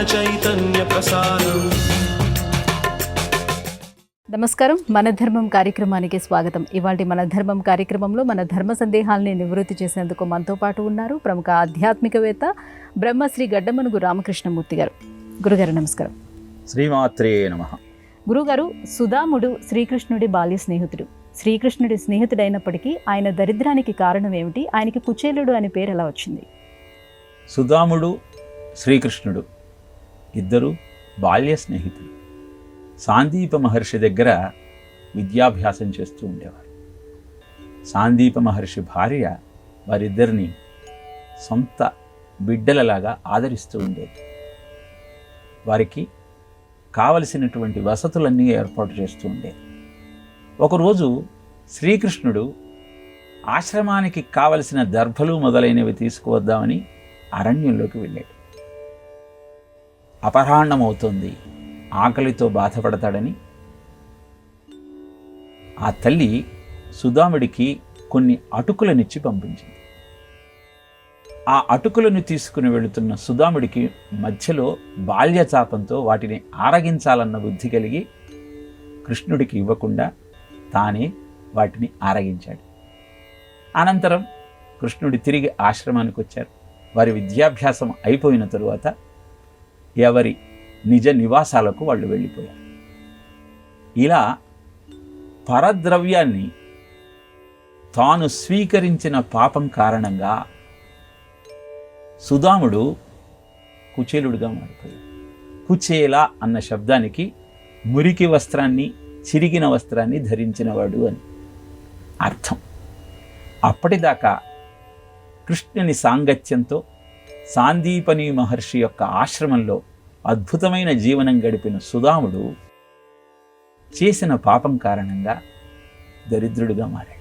చైతన్య ప్రసారం. నమస్కారం. మన ధర్మం కార్యక్రమానికి స్వాగతం. ఇవాళ మన ధర్మం కార్యక్రమంలో మన ధర్మ సందేహాల్ని నివృత్తి చేసేందుకు మనతో పాటు ఉన్నారు ప్రముఖ ఆధ్యాత్మికవేత్త బ్రహ్మశ్రీ గడ్డమనుగు రామకృష్ణమూర్తి గారు. గురుగారు నమస్కారం. శ్రీమాత్రే నమః. గురుగారు, సుదాముడు శ్రీకృష్ణుడి బాల్య స్నేహితుడు. శ్రీకృష్ణుడి స్నేహితుడైనప్పటికీ ఆయన దరిద్రానికి కారణం ఏమిటి? ఆయనకి కుచేలుడు అనే పేరు ఎలా వచ్చింది? సుదాముడు శ్రీకృష్ణుడు ఇద్దరు బాల్య స్నేహితులు. సాందీప మహర్షి దగ్గర విద్యాభ్యాసం చేస్తూ ఉండేవారు. సాందీప మహర్షి భార్య వారిద్దరిని సొంత బిడ్డలలాగా ఆదరిస్తూ ఉండేది. వారికి కావలసినటువంటి వసతులన్నీ ఏర్పాటు చేస్తూ ఉండేది. ఒకరోజు శ్రీకృష్ణుడు ఆశ్రమానికి కావలసిన దర్భలు మొదలైనవి తీసుకువద్దామని అరణ్యంలోకి వెళ్ళాడు. అపరాహ్నమవుతోంది, ఆకలితో బాధపడతాడని ఆ తల్లి సుదాముడికి కొన్ని అటుకులనిచ్చి పంపించింది. ఆ అటుకులను తీసుకుని వెళుతున్న సుదాముడికి మధ్యలో బాల్యచాపంతో వాటిని ఆరగించాలన్న బుద్ధి కలిగి కృష్ణుడికి ఇవ్వకుండా తానే వాటిని ఆరగించాడు. అనంతరం కృష్ణుడి తిరిగి ఆశ్రమానికి వచ్చారు. వారి విద్యాభ్యాసం అయిపోయిన తరువాత ఎవరి నిజ నివాసాలకు వాళ్ళు వెళ్ళిపోయారు. ఇలా పరద్రవ్యాన్ని తాను స్వీకరించిన పాపం కారణంగా సుదాముడు కుచేలుడిగా మారిపోయాడు. కుచేల అన్న శబ్దానికి మురికి వస్త్రాన్ని, చిరిగిన వస్త్రాన్ని ధరించినవాడు అని అర్థం. అప్పటిదాకా కృష్ణుని సాంగత్యంతో సాందీపని మహర్షి యొక్క ఆశ్రమంలో అద్భుతమైన జీవనం గడిపిన సుదాముడు చేసిన పాపం కారణంగా దరిద్రుడిగా మారాడు.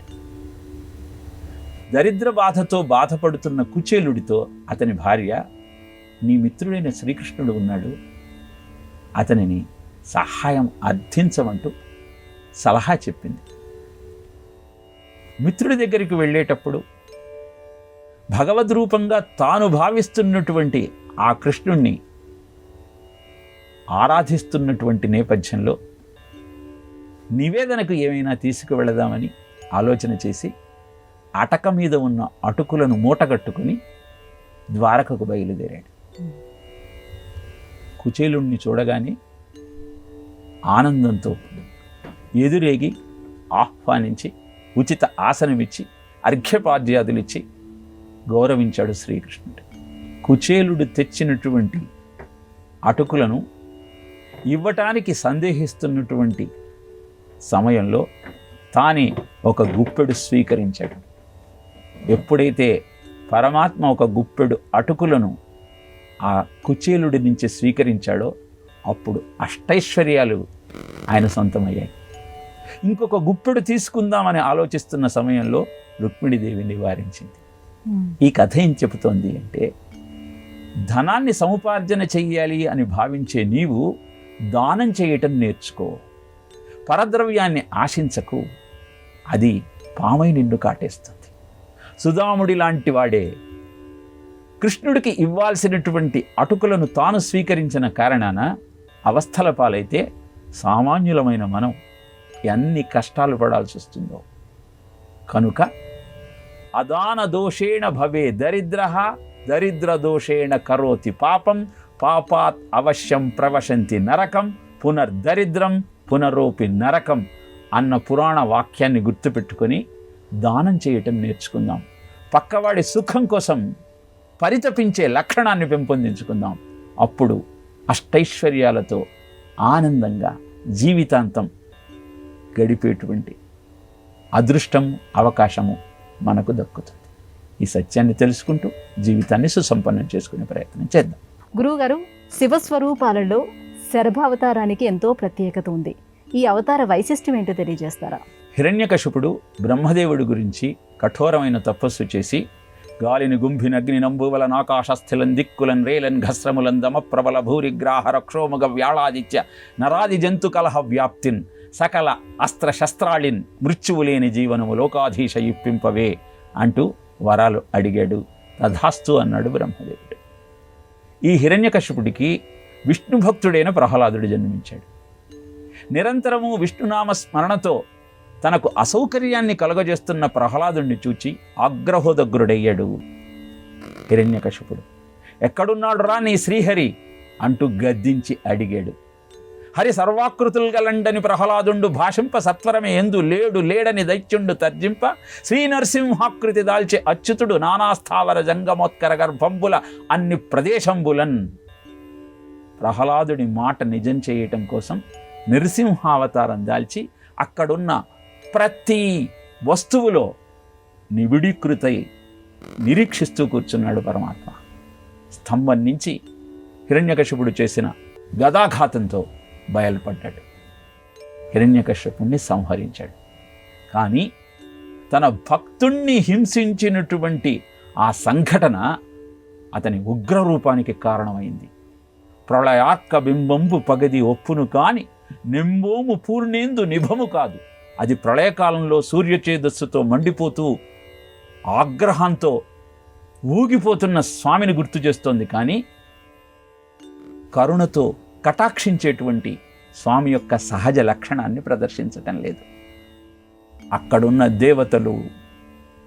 దరిద్ర బాధతో బాధపడుతున్న కుచేలుడితో అతని భార్య, నీ మిత్రుడైన శ్రీకృష్ణుడు ఉన్నాడు, అతనిని సహాయం అర్థించమంటూ సలహా చెప్పింది. మిత్రుడి దగ్గరికి వెళ్ళేటప్పుడు భగవద్రూపంగా తాను భావిస్తున్నటువంటి ఆ కృష్ణుణ్ణి ఆరాధిస్తున్నటువంటి నేపథ్యంలో నివేదనకు ఏమైనా తీసుకువెళదామని ఆలోచన చేసి అటక మీద ఉన్న అటుకులను మూటగట్టుకుని ద్వారకకు బయలుదేరాడు. కుచేలుణ్ణి చూడగానే ఆనందంతో ఎదురేగి ఆహ్వానించి ఉచిత ఆసనమిచ్చి అర్ఘ్యపాద్యాదులిచ్చి గౌరవించాడు శ్రీకృష్ణుడు. కుచేలుడు తెచ్చినటువంటి అటుకులను ఇవ్వటానికి సందేహిస్తున్నటువంటి సమయంలో తానే ఒక గుప్పెడు స్వీకరించాడు. ఎప్పుడైతే పరమాత్మ ఒక గుప్పెడు అటుకులను ఆ కుచేలుడి నుంచి స్వీకరించాడో అప్పుడు అష్టైశ్వర్యాలు ఆయన సొంతమయ్యాయి. ఇంకొక గుప్పెడు తీసుకుందామని ఆలోచిస్తున్న సమయంలో రుక్మిణీదేవి నివారించింది. ఈ కథ ఏం చెబుతోంది అంటే, ధనాన్ని సముపార్జన చెయ్యాలి అని భావించే నీవు దానం చేయటం నేర్చుకో. పరద్రవ్యాన్ని ఆశించకు, అది పామై నిన్ను కాటేస్తుంది. సుదాముడి లాంటి వాడే కృష్ణుడికి ఇవ్వాల్సినటువంటి అటుకులను తాను స్వీకరించిన కారణాన అవస్థల పాలైతే సామాన్యులమైన మనం ఎన్ని కష్టాలు పడాల్సి వస్తుందో. కనుక అదాన దోషేణ భవే దరిద్రః, దరిద్ర దోషేణ కరోతి పాపం, పాపాత్ అవశ్యం ప్రవశంతి నరకం, పునర్దరిద్రం పునరోపి నరకం అన్న పురాణ వాక్యాన్ని గుర్తుపెట్టుకొని దానం చేయటం నేర్చుకుందాం. పక్కవాడి సుఖం కోసం పరితపించే లక్షణాన్ని పెంపొందించుకుందాం. అప్పుడు అష్టైశ్వర్యాలతో ఆనందంగా జీవితాంతం గడిపేటువంటి అదృష్టం, అవకాశము మనకు దక్కుతుంది. ఈ సత్యాన్ని తెలుసుకుంటూ జీవితాన్ని సుసంపన్నం చేసుకునే ప్రయత్నం చేద్దాం. గురువుగారు, శివస్వరూపాలలో శరభావతారానికి ఎంతో ప్రత్యేకత ఉంది. ఈ అవతార వైశిష్ట్యం ఏంటో తెలియజేస్తారా? హిరణ్యకశిపుడు బ్రహ్మదేవుడి గురించి కఠోరమైన తపస్సు చేసి గాలిని గుంభినగ్ని నంబువల నాకాశస్థిలం దిక్కులన్ రేలన్ ఘస్రములం దమ ప్రబల భూరిగ్రాహ రక్షోముగ వ్యాళాదిత్య నరాది జంతు కలహ వ్యాప్తిన్ సకల అస్త్ర శస్త్రాళిన్ మృత్యువు లేని జీవనము లోకాధీశ ఇప్పింపవే అంటూ వరాలు అడిగాడు. తథాస్తు అన్నాడు బ్రహ్మదేవుడు. ఈ హిరణ్యకశిపుడికి విష్ణు భక్తుడైన ప్రహ్లాదుడు జన్మించాడు. నిరంతరము విష్ణునామ స్మరణతో తనకు అసౌకర్యాన్ని కలుగజేస్తున్న ప్రహ్లాదుడిని చూచి ఆగ్రహోదగ్రుడయ్యాడు హిరణ్యకశిపుడు. ఎక్కడున్నాడు రా నీ శ్రీహరి అంటూ గద్దించి అడిగాడు. హరి సర్వాకృతులు గలండని ప్రహ్లాదుండు భాషింప సత్వరమే ఎందు లేడు లేడని దైత్యుండు తర్జింప శ్రీ నరసింహాకృతి దాల్చే అచ్యుతుడు నానాస్థావర జంగమోత్కర గర్భంబుల అన్ని ప్రదేశంబులన్. ప్రహ్లాదుడి మాట నిజం చేయటం కోసం నరసింహావతారం దాల్చి అక్కడున్న ప్రతి వస్తువులో నిబిడీకృతై నిరీక్షిస్తూ కూర్చున్నాడు పరమాత్మ. స్తంభం నుంచి హిరణ్యకశిపుడు చేసిన గదాఘాతంతో బయలుపడ్డాడు. హిరణ్యకశ్యపుణ్ణి సంహరించాడు. కానీ తన భక్తుణ్ణి హింసించినటువంటి ఆ సంఘటన అతని ఉగ్రరూపానికి కారణమైంది. ప్రళయార్క బింబంబు పగది ఒప్పును కాని నింబోము పూర్ణేందు నిభము కాదు. అది ప్రళయకాలంలో సూర్యచేదస్సుతో మండిపోతూ ఆగ్రహంతో ఊగిపోతున్న స్వామిని గుర్తు చేస్తోంది. కానీ కరుణతో కటాక్షించేటువంటి స్వామి యొక్క సహజ లక్షణాన్ని ప్రదర్శించటం లేదు. అక్కడున్న దేవతలు,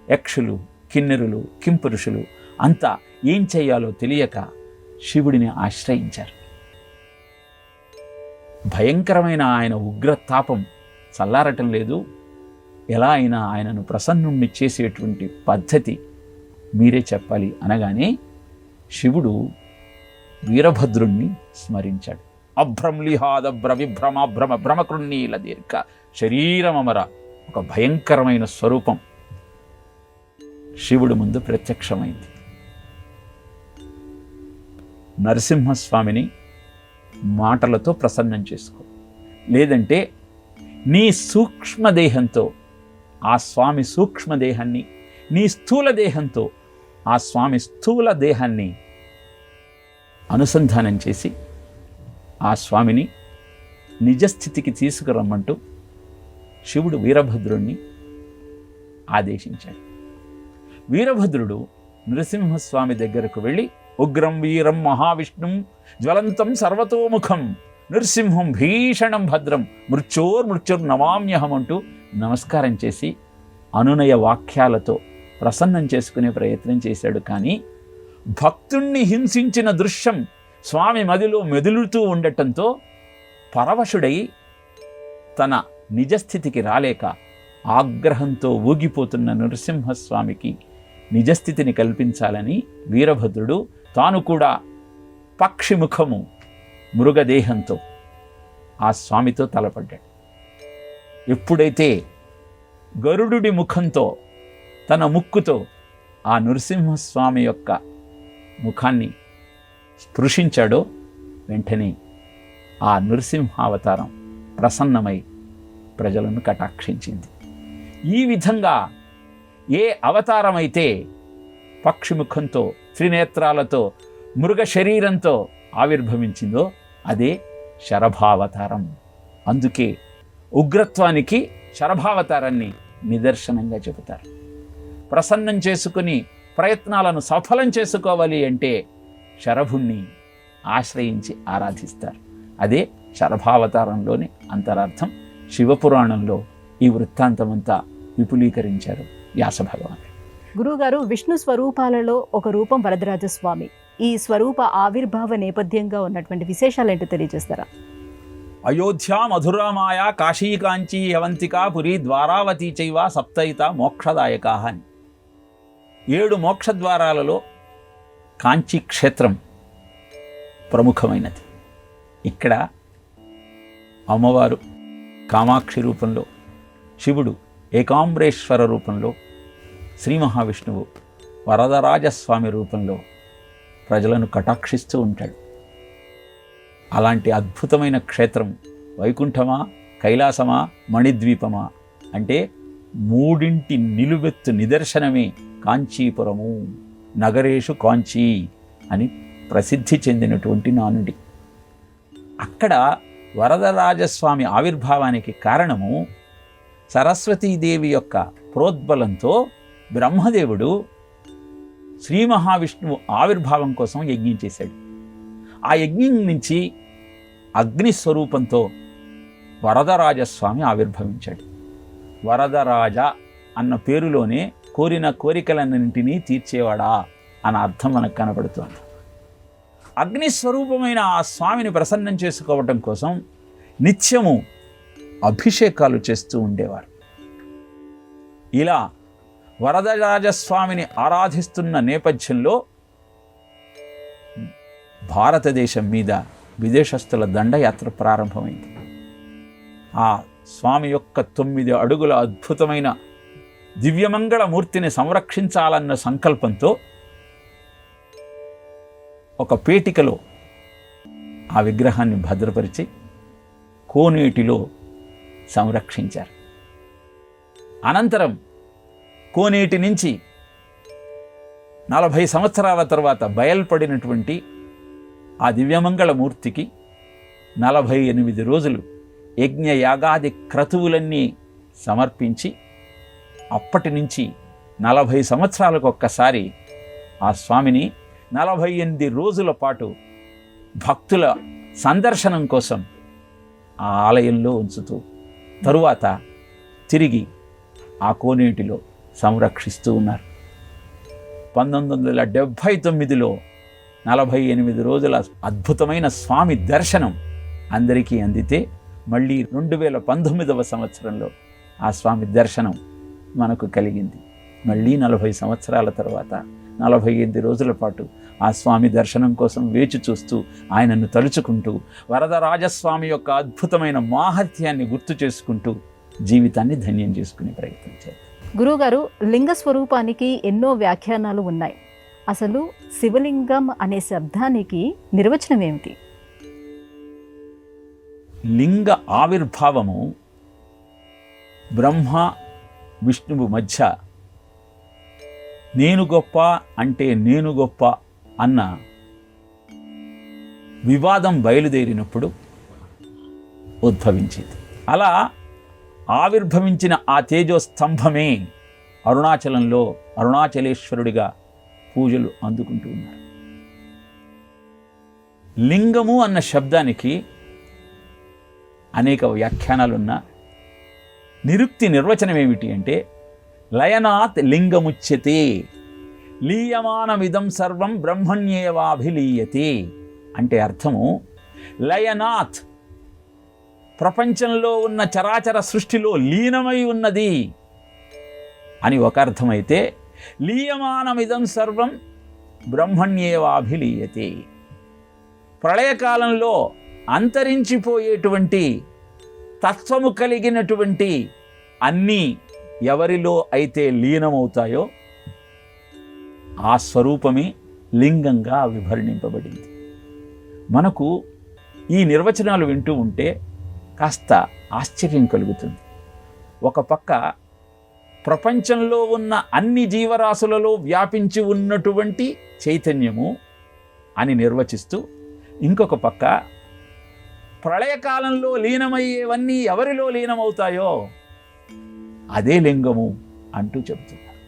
యక్షులు, కిన్నెరులు, కింపురుషులు అంతా ఏం చేయాలో తెలియక శివుడిని ఆశ్రయించారు. భయంకరమైన ఆయన ఉగ్రతాపం చల్లారటం లేదు. ఎలా అయినా ఆయనను ప్రసన్నుణ్ణి చేసేటువంటి పద్ధతి మీరే చెప్పాలి అనగానే శివుడు వీరభద్రుణ్ణి స్మరించాడు. అభ్రంలిహాదభ్ర విభ్రమాభ్రమ భ్రమకృణీల దీర్ఘ శరీరమమర ఒక భయంకరమైన స్వరూపం శివుడు ముందు ప్రత్యక్షమైంది. నరసింహస్వామిని మాటలతో ప్రసన్నం చేసుకో, లేదంటే నీ సూక్ష్మదేహంతో ఆ స్వామి సూక్ష్మదేహాన్ని, నీ స్థూల దేహంతో ఆ స్వామి స్థూల దేహాన్ని అనుసంధానం చేసి ఆ స్వామిని నిజస్థితికి తీసుకురమ్మంటూ శివుడు వీరభద్రుణ్ణి ఆదేశించాడు. వీరభద్రుడు నృసింహస్వామి దగ్గరకు వెళ్ళి ఉగ్రం వీరం మహావిష్ణుం జ్వలంతం సర్వతోముఖం నృసింహం భీషణం భద్రం మృత్యోర్మృత్యుర్నమామ్యహం అంటూ నమస్కారం చేసి అనునయ వాక్యాలతో ప్రసన్నం చేసుకునే ప్రయత్నం చేశాడు. కానీ భక్తుణ్ణి హింసించిన దృశ్యం స్వామి మదిలో మెదులుతూ ఉండటంతో పరవశుడై తన నిజస్థితికి రాలేక ఆగ్రహంతో ఊగిపోతున్న నృసింహస్వామికి నిజస్థితిని కల్పించాలని వీరభద్రుడు తాను కూడా పక్షిముఖము మృగదేహంతో ఆ స్వామితో తలపడ్డాడు. ఎప్పుడైతే గరుడుడి ముఖంతో తన ముక్కుతో ఆ నృసింహస్వామి యొక్క ముఖాన్ని స్పృశించాడో వెంటనే ఆ నృసింహావతారం ప్రసన్నమై ప్రజలను కటాక్షించింది. ఈ విధంగా ఏ అవతారమైతే పక్షిముఖంతో త్రినేత్రాలతో మృగ శరీరంతో ఆవిర్భవించిందో అదే శరభావతారం. అందుకే ఉగ్రత్వానికి శరభావతారాన్ని నిదర్శనంగా చెబుతారు. ప్రసన్నం చేసుకుని ప్రయత్నాలను సఫలం చేసుకోవాలి అంటే శరభుణ్ణి ఆశ్రయించి ఆరాధిస్తారు. అదే శరభావతారంలోని అంతరార్థం. శివపురాణంలో ఈ వృత్తాంతమంతా విపులీకరించారు వ్యాస భగవానుడు. గురువుగారు, విష్ణు స్వరూపాలలో ఒక రూపం వరదరాజస్వామి. ఈ స్వరూప ఆవిర్భావ నేపథ్యంగా ఉన్నటువంటి విశేషాలు ఏంటో తెలియజేస్తారా? అయోధ్య, మధురామాయ, కాశీ, కాంచీ, అవంతిక, పురి, ద్వారావతి చైవ సప్తయిత మోక్షదాయకా అని 7 మోక్షద్వారాలలో కాంచీ క్షేత్రం ప్రముఖమైనది. ఇక్కడ అమ్మవారు కామాక్షి రూపంలో, శివుడు ఏకాంబరేశ్వర రూపంలో, శ్రీ మహావిష్ణువు వరదరాజస్వామి రూపంలో ప్రజలను కటాక్షిస్తూ ఉంటాడు. అలాంటి అద్భుతమైన క్షేత్రం వైకుంఠమా, కైలాసమా, మణిద్వీపమా అంటే 3 నిలువెత్తు నిదర్శనమే కాంచీపురము. నగరేషు కాంచీ అని ప్రసిద్ధి చెందినటువంటి నానుడి. అక్కడ వరదరాజస్వామి ఆవిర్భావానికి కారణము సరస్వతీదేవి యొక్క ప్రోద్బలంతో బ్రహ్మదేవుడు శ్రీ మహావిష్ణువు ఆవిర్భావం కోసం యజ్ఞం చేశాడు. ఆ యజ్ఞం నుంచి అగ్నిస్వరూపంతో వరదరాజస్వామి ఆవిర్భవించాడు. వరదరాజ అన్న పేరులోనే కోరిన కోరికలన్నింటినీ తీర్చేవాడా అన్న అర్థం మనకు కనబడుతోంది. అగ్నిస్వరూపమైన ఆ స్వామిని ప్రసన్నం చేసుకోవటం కోసం నిత్యము అభిషేకాలు చేస్తూ ఉండేవారు. ఇలా వరదరాజస్వామిని ఆరాధిస్తున్న నేపథ్యంలో భారతదేశం మీద విదేశస్తుల దండయాత్ర ప్రారంభమైంది. ఆ స్వామి యొక్క 9 అడుగుల అద్భుతమైన దివ్యమంగళ మూర్తిని సంరక్షించాలన్న సంకల్పంతో ఒక పేటికలో ఆ విగ్రహాన్ని భద్రపరిచి కోనేటిలో సంరక్షించారు. అనంతరం కోనేటి నుంచి 40 సంవత్సరాల తర్వాత బయల్పడినటువంటి ఆ దివ్యమంగళ మూర్తికి 48 రోజులు యజ్ఞ యాగాది క్రతువులన్నీ సమర్పించి అప్పటి నుంచి 40 సంవత్సరాలకు ఒక్కసారి ఆ స్వామిని 48 రోజుల పాటు భక్తుల సందర్శనం కోసం ఆ ఆలయంలో ఉంచుతూ తరువాత తిరిగి ఆ కోనేటిలో సంరక్షిస్తూ ఉన్నారు. 1979లో 48 రోజుల అద్భుతమైన స్వామి దర్శనం అందరికీ అందితే మళ్ళీ 2019వ సంవత్సరంలో ఆ స్వామి దర్శనం మనకు కలిగింది. మళ్ళీ 40 సంవత్సరాల తర్వాత 48 రోజుల పాటు ఆ స్వామి దర్శనం కోసం వేచి చూస్తూ ఆయనను తలుచుకుంటూ వరదరాజస్వామి యొక్క అద్భుతమైన మాహాత్యాన్ని గుర్తు చేసుకుంటూ జీవితాన్ని ధన్యం చేసుకునే ప్రయత్నం చేద్దాం. గురువుగారు, లింగ స్వరూపానికి ఎన్నో వ్యాఖ్యానాలు ఉన్నాయి. అసలు శివలింగం అనే శబ్దానికి నిర్వచనం ఏమిటి? లింగ ఆవిర్భావము బ్రహ్మ విష్ణువు మధ్య నేను గొప్ప అంటే నేను గొప్ప అన్న వివాదం బయలుదేరినప్పుడు ఉద్భవించింది. అలా ఆవిర్భవించిన ఆ తేజోస్తంభమే అరుణాచలంలో అరుణాచలేశ్వరుడిగా పూజలు అందుకుంటూ ఉన్నారు. లింగము అన్న శబ్దానికి అనేక వ్యాఖ్యానాలున్న నిరుక్తి నిర్వచనం ఏమిటి అంటే లయనాత్ లింగముచ్యతే లీయమానమిదం సర్వం బ్రహ్మణ్యేవాభిలీయతే అంటే అర్థము లయనాత్ ప్రపంచంలో ఉన్న చరాచర సృష్టిలో లీనమై ఉన్నది అని ఒక అర్థమైతే లీయమానమిదం సర్వం బ్రహ్మణ్యేవాభిలీయతే ప్రళయకాలంలో అంతరించిపోయేటువంటి తత్వము కలిగినటువంటి అన్నీ ఎవరిలో అయితే లీనమవుతాయో ఆ స్వరూపమే లింగంగా విభరణింపబడింది. మనకు ఈ నిర్వచనాలు వింటూ ఉంటే కాస్త ఆశ్చర్యం కలుగుతుంది. ఒక పక్క ప్రపంచంలో ఉన్న అన్ని జీవరాశులలో వ్యాపించి ఉన్నటువంటి చైతన్యము అని నిర్వచిస్తూ, ఇంకొక పక్క ప్రళయకాలంలో లీనమయ్యేవన్నీ ఎవరిలో లీనమవుతాయో అదే లింగము అంటూ చెబుతున్నారు.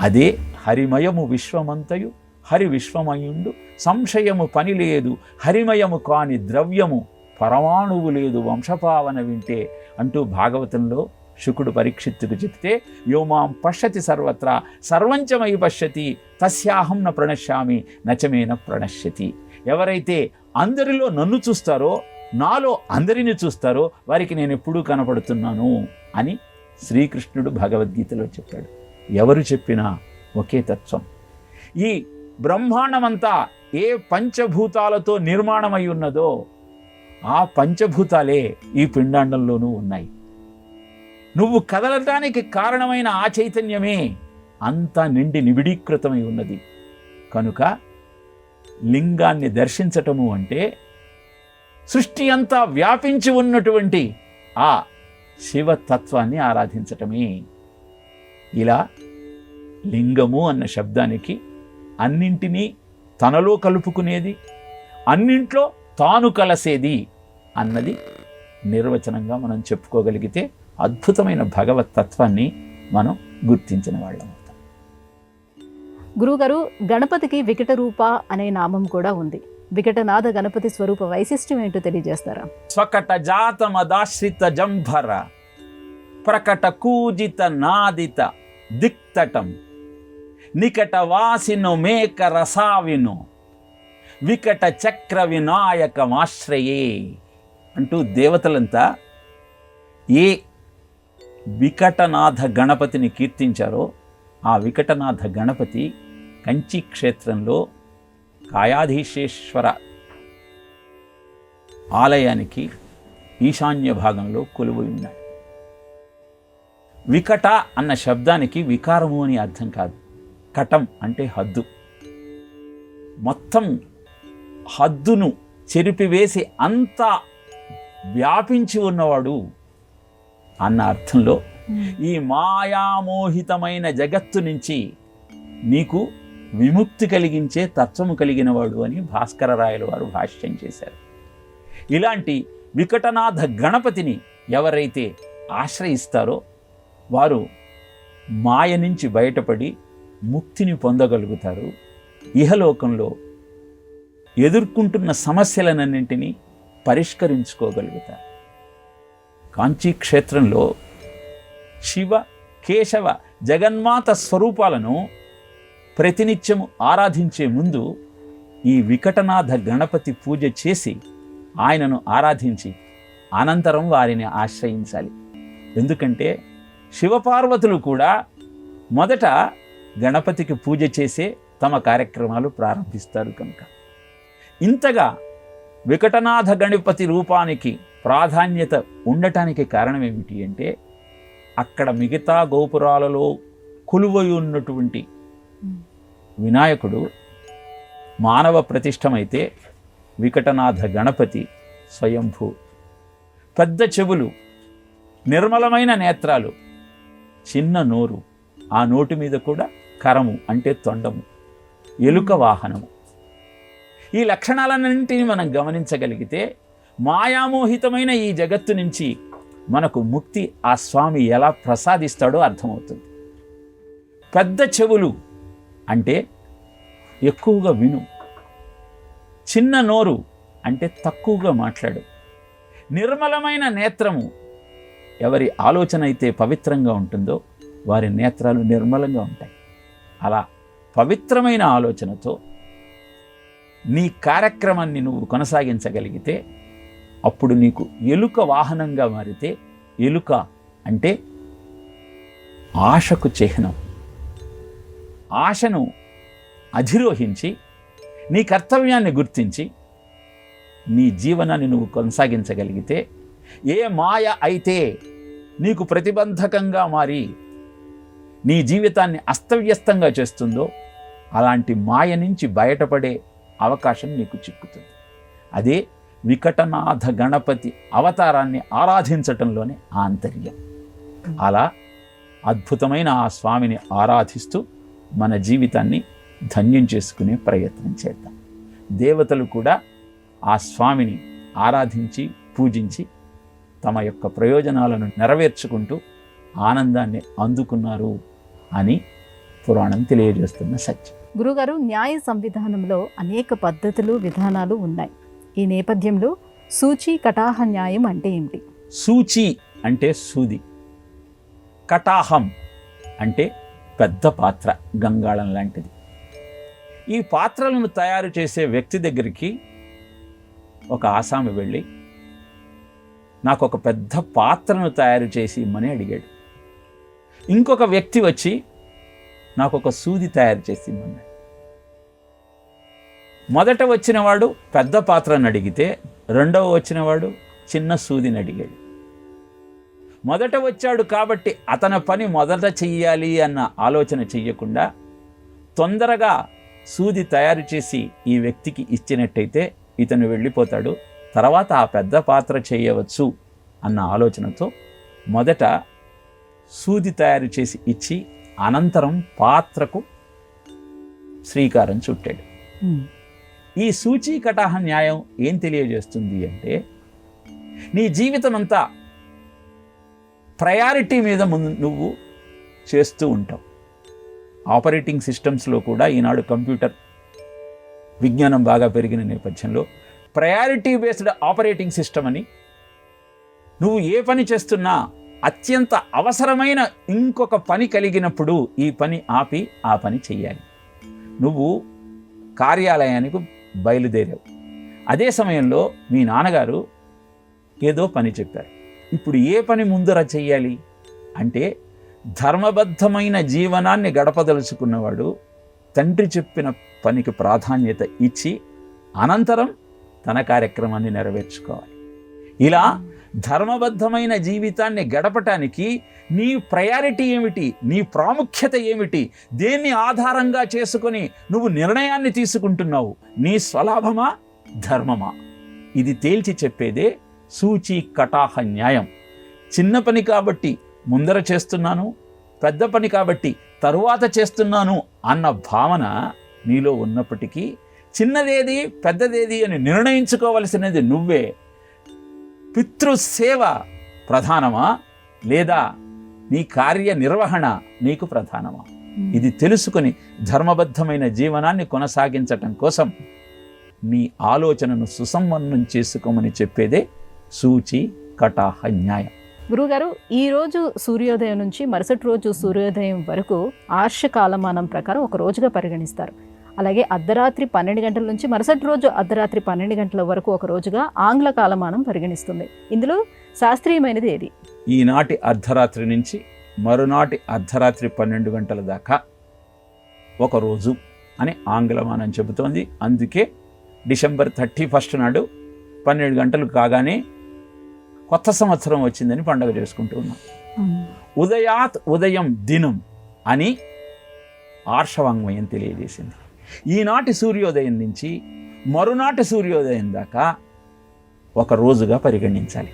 అదే హరిమయము విశ్వమంతయు హరి విశ్వమయుండు సంశయము పని లేదు హరిమయము కాని ద్రవ్యము పరమాణువు లేదు వంశపావన వింటే అంటూ భాగవతంలో శుకుడు పరీక్షిత్తుకు చెప్తే యోమాం పశ్యతి సర్వత్రా సర్వంచమై పశ్యతి తస్యాహం న ప్రణశ్యామి నచమేన ప్రణశ్యతి. ఎవరైతే అందరిలో నన్ను చూస్తారో నాలో అందరిని చూస్తారో వారికి నేను ఎప్పుడూ కనపడుతున్నాను అని శ్రీకృష్ణుడు భగవద్గీతలో చెప్పాడు. ఎవరు చెప్పినా ఒకే తత్వం. ఈ బ్రహ్మాండమంతా ఏ పంచభూతాలతో నిర్మాణమై ఉన్నదో ఆ పంచభూతాలే ఈ పిండాండంలోనూ ఉన్నాయి. నువ్వు కదలటానికి కారణమైన ఆ చైతన్యమే అంతా నిండి నిబిడీకృతమై ఉన్నది. కనుక లింగాన్ని దర్శించటము అంటే సృష్టి అంతా వ్యాపించి ఉన్నటువంటి ఆ శివతత్వాన్ని ఆరాధించటమే. ఇలా లింగము అన్న శబ్దానికి అన్నింటినీ తనలో కలుపుకునేది, అన్నింట్లో తాను కలసేది అన్నది నిర్వచనంగా మనం చెప్పుకోగలిగితే అద్భుతమైన భగవత్ తత్వాన్ని మనం గుర్తించిన వాళ్ళం అవుతాం. గురువుగారు, గణపతికి వికట రూప అనే నామం కూడా ఉంది. వికటనాథ గణపతి స్వరూప వైశిష్ట్యం ఏంటో తెలియజేస్తారా? స్వకట జాతమదాశ్రిత జంభర ప్రకట కూజిత నాదిత దిక్తటం నికట వాసిను మేక రసావిను వికట చక్ర వినాయకమాశ్రయే అంటూ దేవతలంతా ఏ వికటనాథ గణపతిని కీర్తించారో ఆ వికటనాథ గణపతి కంచి క్షేత్రంలో కాయాధీశేశ్వర ఆలయానికి ఈశాన్య భాగంలో కొలువై ఉన్నాడు. వికట అన్న శబ్దానికి వికారము అని అర్థం కాదు. కటం అంటే హద్దు. మొత్తం హద్దును చెరిపివేసి అంతా వ్యాపించి ఉన్నవాడు అన్న అర్థంలో ఈ మాయామోహితమైన జగత్తు నుంచి నీకు విముక్తి కలిగించే తత్వము కలిగిన వాడు అని భాస్కర రాయలు వారు భాష్యం చేశారు. ఇలాంటి వికటనాథ గణపతిని ఎవరైతే ఆశ్రయిస్తారో వారు మాయ నుంచి బయటపడి ముక్తిని పొందగలుగుతారు. ఇహలోకంలో ఎదుర్కొంటున్న సమస్యలన్నింటినీ పరిష్కరించుకోగలుగుతారు. కాంచీ క్షేత్రంలో శివ కేశవ జగన్మాత స్వరూపాలను ప్రతినిత్యము ఆరాధించే ముందు ఈ వికటనాథ గణపతి పూజ చేసి ఆయనను ఆరాధించి అనంతరం వారిని ఆశ్రయించాలి. ఎందుకంటే శివపార్వతులు కూడా మొదట గణపతికి పూజ చేసే తమ కార్యక్రమాలు ప్రారంభిస్తారు కనుక ఇంతగా వికటనాథ గణపతి రూపానికి ప్రాధాన్యత ఉండటానికి కారణం ఏమిటి అంటే అక్కడ మిగతా గోపురాలలో కొలువై ఉన్నటువంటి వినాయకుడు మానవ ప్రతిష్టమైతే వికటనాథ గణపతి స్వయంభూ. పెద్ద చెవులు, నిర్మలమైన నేత్రాలు, చిన్న నోరు, ఆ నోటి మీద కూడా కరము అంటే తొండము, ఎలుక వాహనము. ఈ లక్షణాలన్నింటినీ మనం గమనించగలిగితే మాయామోహితమైన ఈ జగత్తు నుంచి మనకు ముక్తి ఆ స్వామి ఎలా ప్రసాదిస్తాడో అర్థమవుతుంది. పెద్ద చెవులు అంటే ఎక్కువగా విను, చిన్న నోరు అంటే తక్కువగా మాట్లాడు, నిర్మలమైన నేత్రము, ఎవరి ఆలోచన అయితే పవిత్రంగా ఉంటుందో వారి నేత్రాలు నిర్మలంగా ఉంటాయి. అలా పవిత్రమైన ఆలోచనతో నీ కార్యక్రమాన్ని నువ్వు కొనసాగించగలిగితే అప్పుడు నీకు ఎలుక వాహనంగా మారితే, ఎలుక అంటే ఆశకు చిహ్నం. ఆశను అధిరోహించి నీ కర్తవ్యాన్ని గుర్తించి నీ జీవనాన్ని నువ్వు కొనసాగించగలిగితే ఏ మాయ అయితే నీకు ప్రతిబంధకంగా మారి నీ జీవితాన్ని అస్తవ్యస్తంగా చేస్తుందో అలాంటి మాయ నుంచి బయటపడే అవకాశం నీకు చిక్కుతుంది. అదే వికటనాథ గణపతి అవతారాన్ని ఆరాధించటంలోనే ఆంతర్యం. అలా అద్భుతమైన ఆ స్వామిని ఆరాధిస్తూ మన జీవితాన్ని ధన్యం చేసుకునే ప్రయత్నం చేద్దాం. దేవతలు కూడా ఆ స్వామిని ఆరాధించి పూజించి తమ యొక్క ప్రయోజనాలను నెరవేర్చుకుంటూ ఆనందాన్ని అందుకున్నారు అని పురాణం తెలియజేస్తున్న సత్యం. గురుగారు, న్యాయ సంవిధానంలో అనేక పద్ధతులు విధానాలు ఉన్నాయి. ఈ నేపథ్యంలో సూచి కటాహ న్యాయం అంటే ఏమిటి? సూచి అంటే సూది, కటాహం అంటే పెద్ద పాత్ర, గంగాళం లాంటిది. ఈ పాత్రలను తయారు చేసే వ్యక్తి దగ్గరికి ఒక ఆసామి వెళ్ళి నాకు ఒక పెద్ద పాత్రను తయారు చేసి ఇమ్మని అడిగాడు. ఇంకొక వ్యక్తి వచ్చి నాకు ఒక సూది తయారు చేసి ఇమ్మన్నాడు. మొదట వచ్చినవాడు పెద్ద పాత్రను అడిగితే రెండవ వచ్చినవాడు చిన్న సూదిని అడిగాడు. మొదట వచ్చాడు కాబట్టి అతని పని మొదట చెయ్యాలి అన్న ఆలోచన చెయ్యకుండా తొందరగా సూది తయారు చేసి ఈ వ్యక్తికి ఇచ్చినట్టయితే ఇతను వెళ్ళిపోతాడు, తర్వాత ఆ పెద్ద పాత్ర చేయవచ్చు అన్న ఆలోచనతో మొదట సూది తయారు చేసి ఇచ్చి అనంతరం పాత్రకు శ్రీకారం చుట్టాడు. ఈ సూచి కటాహ న్యాయం ఏం తెలియజేస్తుంది అంటే నీ జీవితం అంతా ప్రయారిటీ మీద ముందు నువ్వు చేస్తూ ఉంటావు. ఆపరేటింగ్ సిస్టమ్స్లో కూడా ఈనాడు కంప్యూటర్ విజ్ఞానం బాగా పెరిగిన నేపథ్యంలో ప్రయారిటీ బేస్డ్ ఆపరేటింగ్ సిస్టమ్ అని, నువ్వు ఏ పని చేస్తున్నా అత్యంత అవసరమైన ఇంకొక పని కలిగినప్పుడు ఈ పని ఆపి ఆ పని చెయ్యాలి. నువ్వు కార్యాలయానికి బయలుదేరావు, అదే సమయంలో మీ నాన్నగారు ఏదో పని చెప్పారు. ఇప్పుడు ఏ పని ముందర చెయ్యాలి అంటే, ధర్మబద్ధమైన జీవనాన్ని గడపదలుచుకున్నవాడు తండ్రి చెప్పిన పనికి ప్రాధాన్యత ఇచ్చి అనంతరం తన కార్యక్రమాన్ని నెరవేర్చుకోవాలి. ఇలా ధర్మబద్ధమైన జీవితాన్ని గడపటానికి నీ ప్రయారిటీ ఏమిటి, నీ ప్రాముఖ్యత ఏమిటి, దేన్ని ఆధారంగా చేసుకొని నువ్వు నిర్ణయాన్ని తీసుకుంటున్నావు, నీ స్వలాభమా ధర్మమా, ఇది తేల్చి చెప్పేదే సూచి కటాహ న్యాయం. చిన్న పని కాబట్టి ముందర చేస్తున్నాను, పెద్ద పని కాబట్టి తరువాత చేస్తున్నాను అన్న భావన నీలో ఉన్నప్పటికీ చిన్నదేది పెద్దదేది అని నిర్ణయించుకోవలసినది నువ్వే. పితృసేవ ప్రధానమా లేదా నీ కార్యనిర్వహణ నీకు ప్రధానమా? ఇది తెలుసుకొని ధర్మబద్ధమైన జీవనాన్ని కొనసాగించటం కోసం నీ ఆలోచనను సుసంపన్నం చేసుకోమని చెప్పేదే సూచి కటాహ న్యాయం. గురుగారు, ఈరోజు సూర్యోదయం నుంచి మరుసటి రోజు సూర్యోదయం వరకు ఆర్ష కాలమానం ప్రకారం ఒక రోజుగా పరిగణిస్తారు. అలాగే అర్ధరాత్రి 12 గంటల నుంచి మరుసటి రోజు అర్ధరాత్రి 12 గంటల వరకు ఒక రోజుగా ఆంగ్ల కాలమానం పరిగణిస్తుంది. ఇందులో శాస్త్రీయమైనది ఏది? ఈనాటి అర్ధరాత్రి నుంచి మరునాటి అర్ధరాత్రి 12 గంటల దాకా ఒక రోజు అని ఆంగ్లమానం చెబుతోంది. అందుకే డిసెంబర్ 31 నాడు 12 గంటలు కాగానే కొత్త సంవత్సరం వచ్చిందని పండుగ చేసుకుంటూ ఉన్నాం. ఉదయాత్ ఉదయం దినం అని ఆర్షవాంగ్మయం తెలియజేసింది. ఈనాటి సూర్యోదయం నుంచి మరునాటి సూర్యోదయం దాకా ఒక రోజుగా పరిగణించాలి.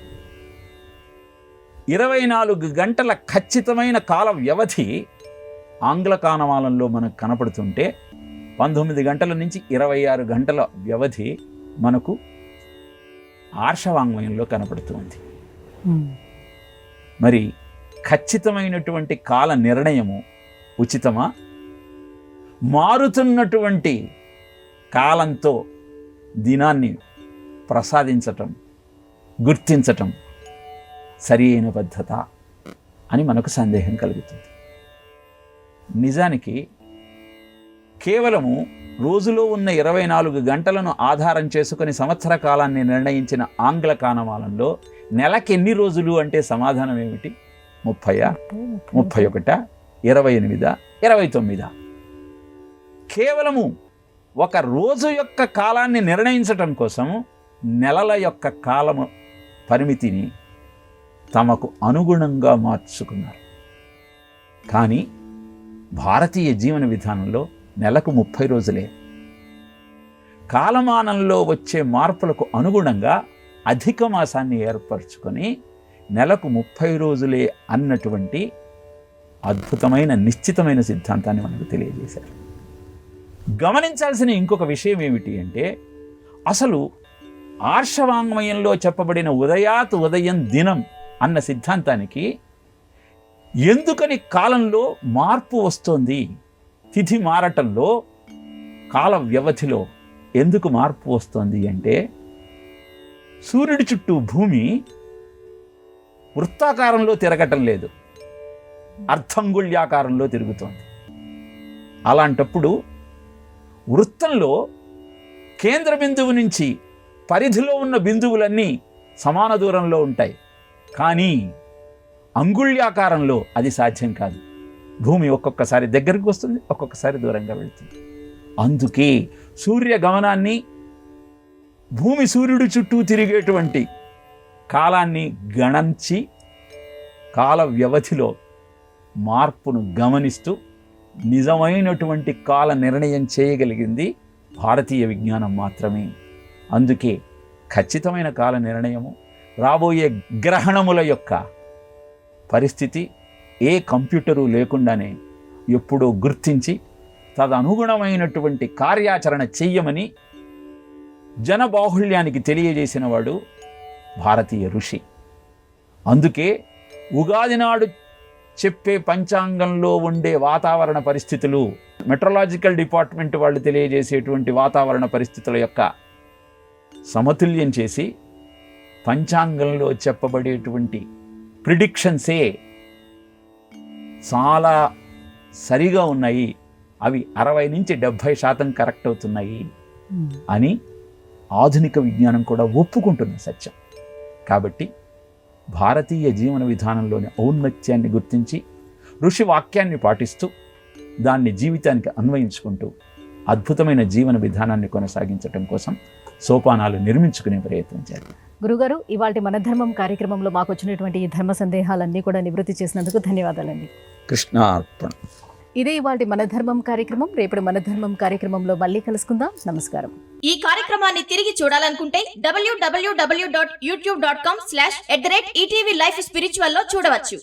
24 గంటల ఖచ్చితమైన కాల వ్యవధి ఆంగ్ల కాలమానంలో మనకు కనపడుతుంటే 19 గంటల నుంచి 26 గంటల వ్యవధి మనకు ఆర్షవాంగ్మయంలో కనపడుతుంది. మరి ఖచ్చితమైనటువంటి కాల నిర్ణయము ఉచితమా? మారుతున్నటువంటి కాలంతో దినాన్ని ప్రసాదించటం, గుర్తించటం సరి అయిన పద్ధత అని మనకు సందేహం కలుగుతుంది. నిజానికి కేవలము రోజులో ఉన్న 24 గంటలను ఆధారం చేసుకుని సంవత్సర కాలాన్ని నిర్ణయించిన ఆంగ్ల కాలమానంలో నెలకెన్ని రోజులు అంటే సమాధానం ఏమిటి? 30, 31, 28, 29. కేవలము ఒక రోజు యొక్క కాలాన్ని నిర్ణయించటం కోసం నెలల యొక్క కాలము పరిమితిని తమకు అనుగుణంగా మార్చుకున్నారు. కానీ భారతీయ జీవన విధానంలో నెలకు 30 రోజులే. కాలమానంలో వచ్చే మార్పులకు అనుగుణంగా అధిక మాసాన్ని ఏర్పరచుకొని నెలకు 30 రోజులే అన్నటువంటి అద్భుతమైన నిశ్చితమైన సిద్ధాంతాన్ని మనకు తెలియజేశారు. గమనించాల్సిన ఇంకొక విషయం ఏమిటి అంటే, అసలు ఆర్షవాంగ్మయంలో చెప్పబడిన ఉదయాత్ ఉదయం దినం అన్న సిద్ధాంతానికి ఎందుకని కాలంలో మార్పు వస్తోంది, తిథి మారటంలో కాల వ్యవధిలో ఎందుకు మార్పు వస్తోంది అంటే, సూర్యుడి చుట్టూ భూమి వృత్తాకారంలో తిరగటం లేదు, అర్ధంగుళ్యాకారంలో తిరుగుతోంది. అలాంటప్పుడు వృత్తంలో కేంద్ర బిందువు నుంచి పరిధిలో ఉన్న బిందువులన్నీ సమాన దూరంలో ఉంటాయి. కానీ అంగుళ్యాకారంలో అది సాధ్యం కాదు. భూమి ఒక్కొక్కసారి దగ్గరికి వస్తుంది, ఒక్కొక్కసారి దూరంగా వెళ్తుంది. అందుకే సూర్య గమనాన్ని, భూమి సూర్యుడి చుట్టూ తిరిగేటువంటి కాలాన్ని గణించి కాల వ్యవధిలో మార్పును గమనిస్తూ నిజమైనటువంటి కాల నిర్ణయం చేయగలిగింది భారతీయ విజ్ఞానం మాత్రమే. అందుకే ఖచ్చితమైన కాల నిర్ణయము, రాబోయే గ్రహణముల యొక్క పరిస్థితి ఏ కంప్యూటరు లేకుండానే ఎప్పుడో గుర్తించి తదనుగుణమైనటువంటి కార్యాచరణ చెయ్యమని జనబాహుళ్యానికి తెలియజేసిన వాడు భారతీయ ఋషి. అందుకే ఉగాది నాడు చెప్పే పంచాంగంలో ఉండే వాతావరణ పరిస్థితులు మెట్రలాజికల్ డిపార్ట్మెంట్ వాళ్ళు తెలియజేసేటువంటి వాతావరణ పరిస్థితుల యొక్క సమతుల్యం చేసి పంచాంగంలో చెప్పబడేటువంటి ప్రిడిక్షన్సే చాలా సరిగా ఉన్నాయి, అవి 60 నుంచి 70% కరెక్ట్ అవుతున్నాయి అని ఆధునిక విజ్ఞానం కూడా ఒప్పుకుంటున్న సత్యం. కాబట్టి భారతీయ జీవన విధానంలోని ఔన్నత్యాన్ని గుర్తించి ఋషి వాక్యాన్ని పాటిస్తూ దాన్ని జీవితానికి అన్వయించుకుంటూ అద్భుతమైన జీవన విధానాన్ని కొనసాగించడం కోసం సోపానాలు నిర్మించుకునే ప్రయత్నం చేయాలి. గురుగారు, ఇవాళ మన ధర్మం కార్యక్రమంలో మాకు వచ్చినటువంటి ఈ ధర్మ సందేహాలన్నీ కూడా నివృత్తి చేసినందుకు ధన్యవాదాలండి. కృష్ణార్పణ. ఇదే ఇవాళ మన ధర్మం కార్యక్రమం. రేపటి మన ధర్మం కార్యక్రమంలో మళ్ళీ కలుసుకుందాం. నమస్కారం. ఈ కార్యక్రమాన్ని తిరిగి చూడాలనుకుంటే www.youtube.com/@ETV Life Spiritual లో చూడవచ్చు.